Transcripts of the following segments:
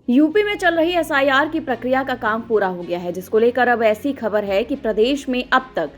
UP में चल रही एसआईआर की प्रक्रिया का काम पूरा हो गया है, जिसको लेकर अब ऐसी खबर है कि प्रदेश में अब तक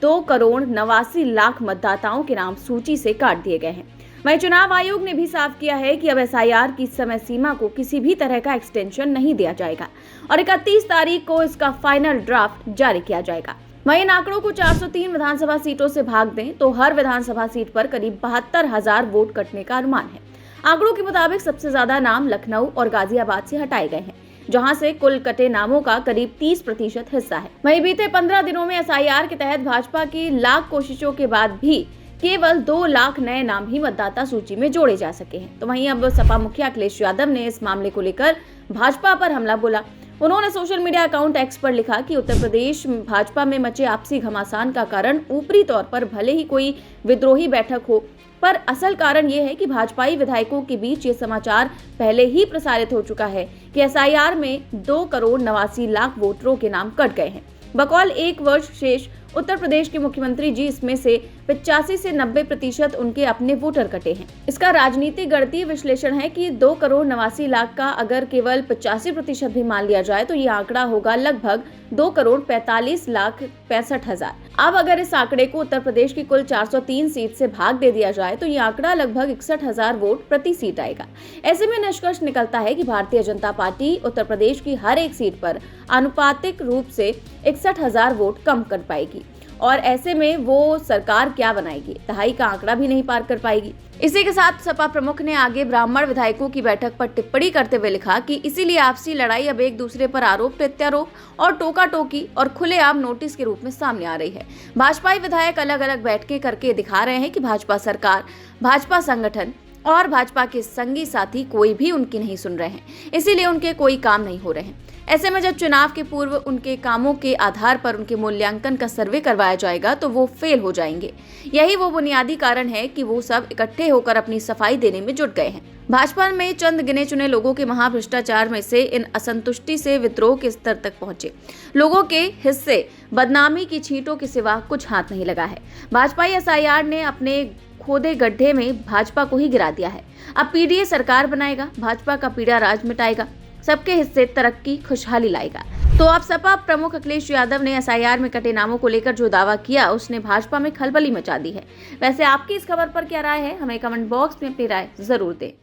2,89,00,000 मतदाताओं के नाम सूची से काट दिए गए हैं। वहीं चुनाव आयोग ने भी साफ किया है कि अब एसआईआर की समय सीमा को किसी भी तरह का एक्सटेंशन नहीं दिया जाएगा और 31 तारीख को इसका फाइनल ड्राफ्ट जारी किया जाएगा। वहीं इन आंकड़ों को 403 विधानसभा सीटों से भाग दें तो हर विधानसभा सीट पर करीब 72,000 वोट कटने का अनुमान है। आंकड़ों के मुताबिक सबसे ज्यादा नाम लखनऊ और गाजियाबाद से हटाए गए हैं, जहां से कुल कटे नामों का करीब 30% हिस्सा है। वहीं बीते 15 दिनों में एसआईआर के तहत भाजपा की लाख कोशिशों के बाद भी केवल 2 लाख नए नाम ही मतदाता सूची में जोड़े जा सके हैं। तो वहीं अब सपा मुखिया अखिलेश यादव ने इस मामले को लेकर भाजपा पर हमला बोला। उन्होंने सोशल मीडिया अकाउंट एक्स पर लिखा कि उत्तर प्रदेश भाजपा में मचे आपसी घमासान का कारण ऊपरी तौर पर भले ही कोई विद्रोही बैठक हो, पर असल कारण ये है कि भाजपाई विधायकों के बीच ये समाचार पहले ही प्रसारित हो चुका है कि एसआईआर में 2,89,00,000 वोटरों के नाम कट गए हैं। बकौल 1 वर्ष शेष उत्तर प्रदेश के मुख्यमंत्री जी इसमें से 85 से 90% उनके अपने वोटर कटे हैं। इसका राजनीतिक गणितीय विश्लेषण है कि 2,89,00,000 का अगर केवल 85% भी मान लिया जाए तो ये आंकड़ा होगा लगभग 2,45,65,000। अब अगर इस आंकड़े को उत्तर प्रदेश की कुल 403 सीट से भाग दे दिया जाए तो ये आंकड़ा लगभग 61,000 वोट प्रति सीट आएगा। ऐसे में निष्कर्ष निकलता है कि भारतीय जनता पार्टी उत्तर प्रदेश की हर एक सीट पर आनुपातिक रूप से 61,000 वोट कम कर पाएगी और ऐसे में वो सरकार क्या बनाएगी, दहाई का आंकड़ा भी नहीं पार कर पाएगी। इसी के साथ सपा प्रमुख ने आगे ब्राह्मण विधायकों की बैठक पर टिप्पणी करते हुए लिखा कि इसीलिए आपसी लड़ाई अब एक दूसरे पर आरोप प्रत्यारोप और टोका टोकी और खुलेआम नोटिस के रूप में सामने आ रही है। भाजपाई विधायक अलग अलग बैठकें करके दिखा रहे हैं कि भाजपा सरकार, भाजपा संगठन और भाजपा के संगी साथी कोई भी उनकी नहीं सुन रहे हैं, इसीलिए उनके कोई काम नहीं हो रहे हैं। ऐसे में जब चुनाव के पूर्व उनके कामों के आधार पर उनके मूल्यांकन का सर्वे करवाया जाएगा तो वो फेल हो जाएंगे। यही वो बुनियादी कारण है कि वो सब इकट्ठे होकर अपनी सफाई देने में जुट गए हैं। भाजपा में चंद गिने चुने लोगों के महाभ्रष्टाचार में से इन असंतुष्टि से विद्रोह के स्तर तक पहुंचे लोगों के हिस्से बदनामी की छींटों के सिवा कुछ हाथ नहीं लगा है। भाजपा एसआईआर ने अपने खोदे गड्ढे में भाजपा को ही गिरा दिया है। अब पीडीए सरकार बनाएगा, भाजपा का पीड़ा राज मिटाएगा, सबके हिस्से तरक्की खुशहाली लाएगा। तो अब सपा प्रमुख अखिलेश यादव ने एसआईआर में कटे नामों को लेकर जो दावा किया उसने भाजपा में खलबली मचा दी है। वैसे आपकी इस खबर पर क्या राय है, हमें कमेंट बॉक्स में अपनी राय जरूर दें।